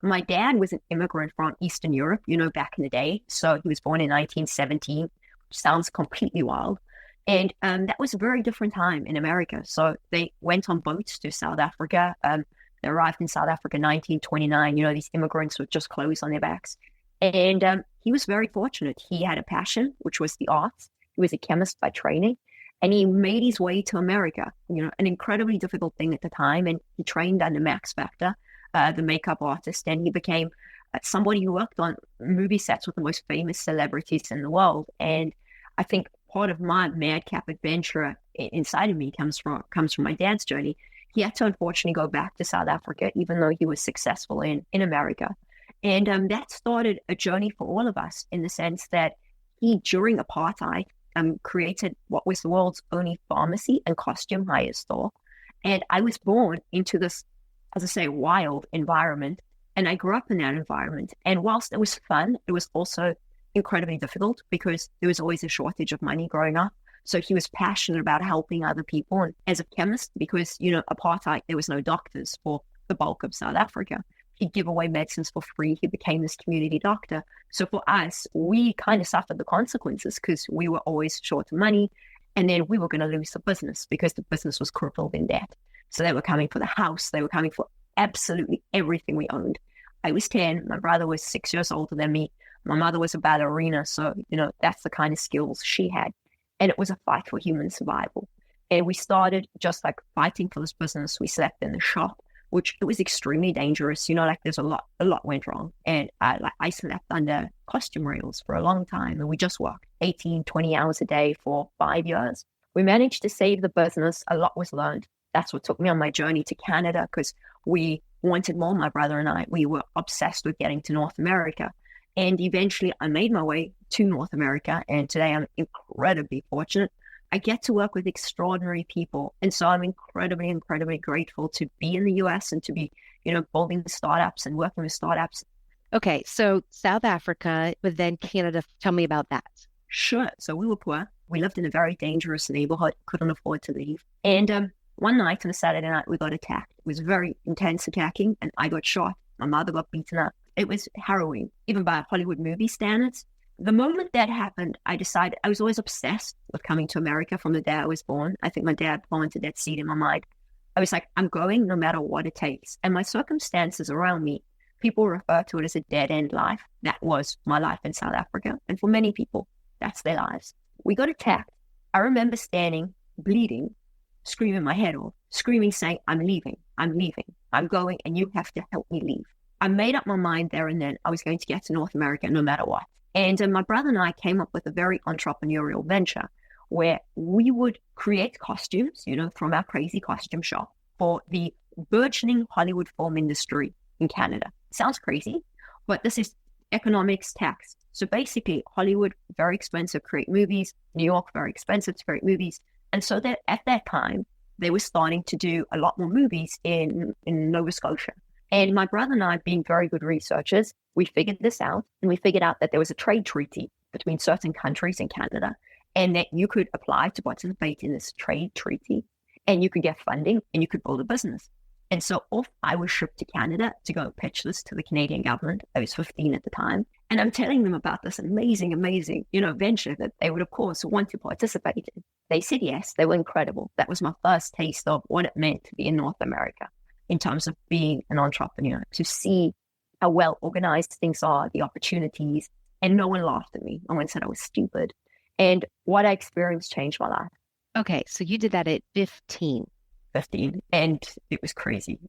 My dad was an immigrant from Eastern Europe, back in the day. So he was born in 1917, which sounds completely wild. And that was a very different time in America. So they went on boats to South Africa. They arrived in South Africa in 1929, these immigrants with just clothes on their backs. And he was very fortunate. He had a passion, which was the arts. He was a chemist by training. And he made his way to America, an incredibly difficult thing at the time. And he trained under Max Factor, the makeup artist, and he became somebody who worked on movie sets with the most famous celebrities in the world. And I think part of my madcap adventure inside of me comes from my dad's journey. He had to unfortunately go back to South Africa, even though he was successful in America. And that started a journey for all of us in the sense that he, during apartheid, created what was the world's only pharmacy and costume hire store. And I was born into this, as I say, wild environment. And I grew up in that environment. And whilst it was fun, it was also incredibly difficult because there was always a shortage of money growing up. So he was passionate about helping other people. And as a chemist, because, apartheid, there was no doctors for the bulk of South Africa. He'd give away medicines for free. He became this community doctor. So for us, we kind of suffered the consequences because we were always short of money. And then we were going to lose the business because the business was crippled in debt. So they were coming for the house. They were coming for absolutely everything we owned. I was 10. My brother was 6 years older than me. My mother was a ballerina. So, that's the kind of skills she had. And it was a fight for human survival. And we started just like fighting for this business. We slept in the shop, which it was extremely dangerous. There's a lot went wrong. And I slept under costume rails for a long time. And we just worked 18, 20 hours a day for 5 years. We managed to save the business. A lot was learned. That's what took me on my journey to Canada because we wanted more, my brother and I. We were obsessed with getting to North America. And eventually I made my way to North America. And today I'm incredibly fortunate. I get to work with extraordinary people. And so I'm incredibly, incredibly grateful to be in the US and to be, building startups and working with startups. Okay, so South Africa, but then Canada. Tell me about that. Sure. So we were poor. We lived in a very dangerous neighborhood, couldn't afford to leave. And one night on a Saturday night, we got attacked. It was very intense attacking and I got shot. My mother got beaten up. It was harrowing, even by Hollywood movie standards. The moment that happened, I decided I was always obsessed with coming to America from the day I was born. I think my dad planted that seed in my mind. I was like, I'm going no matter what it takes. And my circumstances around me, people refer to it as a dead end life. That was my life in South Africa. And for many people, that's their lives. We got attacked. I remember standing, bleeding, screaming my head off, screaming, saying, I'm leaving, I'm going, and you have to help me leave. I made up my mind there and then I was going to get to North America no matter what. And my brother and I came up with a very entrepreneurial venture where we would create costumes, from our crazy costume shop for the burgeoning Hollywood film industry in Canada. Sounds crazy, but this is economics tax. So basically, Hollywood, very expensive to create movies. New York, very expensive to create movies. And so that at that time, they were starting to do a lot more movies in Nova Scotia. And my brother and I, being very good researchers, we figured this out. And we figured out that there was a trade treaty between certain countries in Canada and that you could apply to participate in this trade treaty and you could get funding and you could build a business. And so off I was shipped to Canada to go pitch this to the Canadian government. I was 15 at the time. And I'm telling them about this amazing, venture that they would, of course, want to participate in. They said yes. They were incredible. That was my first taste of what it meant to be in North America in terms of being an entrepreneur, to see how well organized things are, the opportunities. And no one laughed at me. No one said I was stupid. And what I experienced changed my life. Okay, so you did that at 15. 15. And it was crazy.